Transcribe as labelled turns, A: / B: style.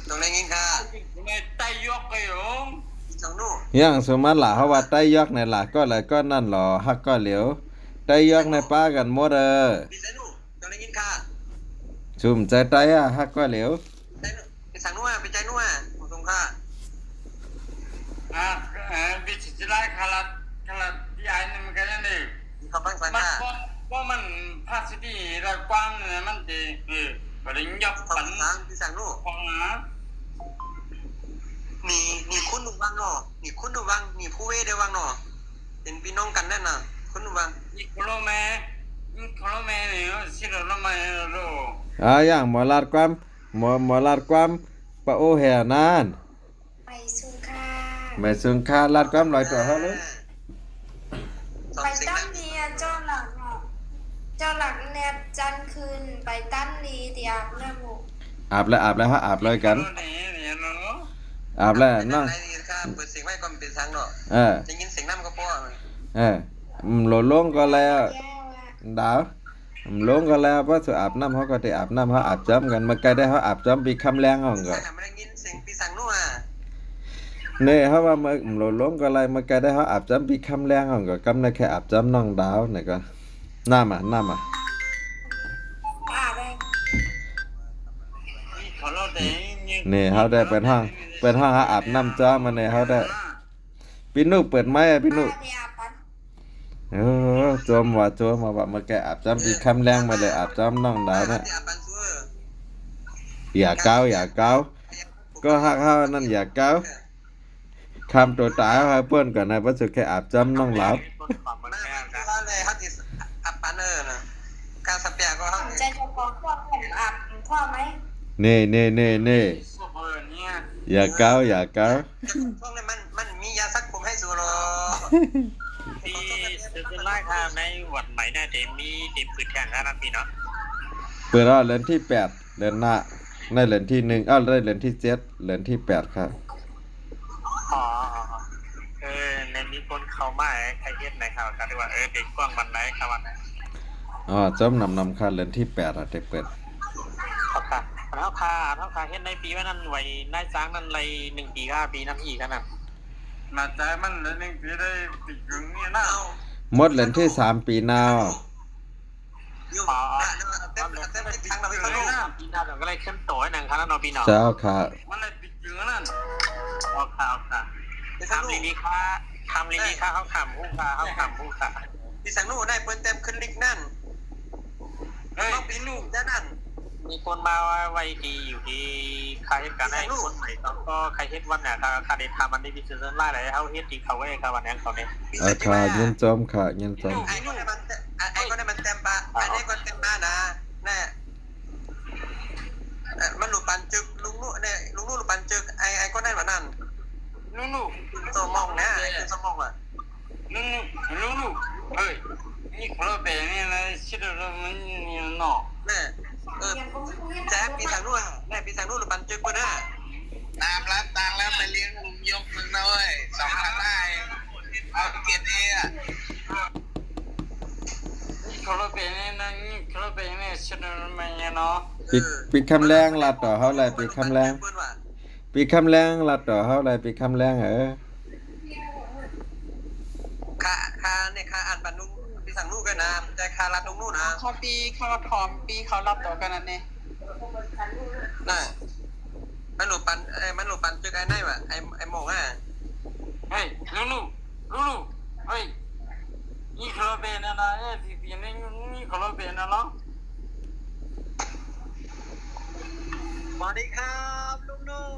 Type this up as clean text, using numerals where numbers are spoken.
A: ตรงไหนงินค่ะ
B: ในไตยกไปหลง
A: สองนู่
C: อย่างสมมัติล่ะเขาว่าใต้ยอกในล่ะก็เลยก็นั่นหรอฮักก็เหลียวใต้ยอกในป้ากันหมด
A: พี่สายนู่ตรงไหนงินค่ะ
C: ชุมใจใต้อะฮักก็เหลียว
A: พี่สั่งนู่ไปใจนู่ผมส่งค่ะ
B: บิดจิไลคาราที่ไอ้นี่มันกันนี่
A: มีคำฟังสัง
B: มัน
A: ค่ะ
B: ว่ามันภาษีที่เรากว้างเนี่ยมันจะปริญญาปัน
A: พี่สั่งนู่
B: ของนะ
A: นี่คุณดูบ้างเนาะนี่คุณดูบ้างนี่ผู้เวได้บ้างเนาะเป็นพี่น้องกันแน่น่ะคุณดูบ้าง
B: นี่โคโลแม่เนี่ยสิเราไม่รู้
C: อย่างหมอลาดความหมอลาดความปะโอแห่นาน
D: ไปสุขา
C: ไม่สุงค่าลาดความลอยตัวเฮาเลย
D: ไปตั้งเนียเจ้าหลักเนาะเจ้าหลักแนบจันคืนไปตั้งลีเตียบเนื้อหมู
C: อาบแล้วฮะอาบเลยกันอาบแล้วนั่ง
A: เปิดเสียงไว้ก่อนเป็นทางเนาะจะยินเสียงน้ำก็พอ
C: โหลลงก็แล้วดาวโหลงก็แล้วเพราะสุอาบน้ำเขาก็ได้อาบน้ำเขาอาบจ้ำกันมาไกลได้เขาอาบจ้ำปีคำแรงเขาก็
A: ไม่ได้ยินเสียงปีสั่งนู่น
C: เนี่ยเขาว่ามาโหลลงก็อะไรมาไกลได้เขาอาบจ้ำปีคำแรงเขาก็กำได้แค่อาบจ้ำน้องดาวเนี่ยก็น้ำนี่เขาได้เป็นห้องเขาอาบน้ำจ้ามาเนี่ยเขาได้พี่นุเปิดไม้พี่นุโจมว่ามาแกอาบจ้ำปีคำแรงมาเลยอาบจ้ำน้องดาวเนี่ยอย่าเกาก็ฮักเขานั่นอย่าเกาคำตัวตายเขาเพื่อนก่อนนะเพราะสุดแค่อาบจ้ำน้องหลับ
A: เลยฮักที่อับปานนะการสเปียก็ฮัก
D: ใจจะฟ้องพ่อผมอับพ่อไหม
C: นี่อย่าเกา
A: พวกนี้มันมียาซักผมให้สูรอ
B: ที่สุดท้ายค่ะในวันใหม่เนี่ยจะมีทีมปืนแข่งกันพี่เนาะ
C: เปิดแล้วเดือนที่8เดือนหน้าในเดือนที่1ได้เดือนที่7เดือนที่8ครับ
B: ในมีคนเข้ามาใครเฮ็ดไหนครับกันดีว่าเด็กกว้างวันไหนครับวันไหน
C: จำนำค่าเดือนที่8อ่ะได้เปิด
B: ครับเท่าค่าเฮ็ดในปีว่านั้นไว้นายจ้างนั้นไร1ปี5ปีนั้นอีกกันน่ะน่าจะมัน1ปีได้ปีกึ่งนี่นะ
C: หมดเดือนที่3ปีนาว
A: เต็มทางเราไปข้างนอก
B: ปีหน้าก็เลยขึ้นโตให้หนังคณะนอปีหนอ
C: เจ้าค่ะ
B: มันเลยปีกึ่งนั่นค่ะทำลีนีค่าเขาขำผู้ค่ะ
A: พี่สังนู่ได้เพิ่นเต็มขึ้นลิกนั่นต้องปีนู่ด้านนั่น
B: มีคนมาไว้ดีอยู่ที่ใครเฮ็ดกันให้คนใหม่แล้วก็ใครเฮ็ดวันเนี่ยค่าเดทามันได้พิเศษไล่อะไรเขาเฮ็ดดีเขาไว้ครับวันนี้เขาเนี่ย
C: ค่ะเงินจอมค่ะเงินจอม
A: ไอ้ก็ได้มันเต็มปะไอ้นี่ก็เต็มมานะแน่มันหลุดปันจึกลุงนู่เนี่ยลุงนู่หลุดปันจึกไอ้ก็ได้เหมือนนั่น
B: นู่
A: สมองนะสมองอ่ะ
B: นู่เฮ้ยนี่คนละแบบนี่นะชิดเรามันนี่เนาะ
A: แม่แจ๊ปีทางนู่นแม่ปีทางนู่นหรือปันจึกปะเนี่ย
E: ตามแล้วไปเลี้ยงลุงยกมึงนะเว้ย2,000ได้เอาเกียรติอ่ะ
B: นี่คนละแบบนี่นะนี่คนละแบบนี่ชิดเรามันนี่เนาะ
C: ปิดคำแรงลัดต่อเขาเลยปิดคำแรงลัดต่อเขาเลยปิดคำแรง
A: ค่าเนี่ยค่าอ่านปันนุ่งปีสั่งนู่นกันนะใจค่ารับนุ่งนู่นนะ
F: เขาปีเขาทอมปีเขารับต่อกันนั่นเอง
A: น่ะมันหลุดปันจึกไอ้ไหนวะไอ้หมงอ่ะ
B: เฮ้ยนู่เฮ้ยนี่คนละแบบนะพี่นี่คนละแบบนะเนาะ
A: สวัสดีครับลุง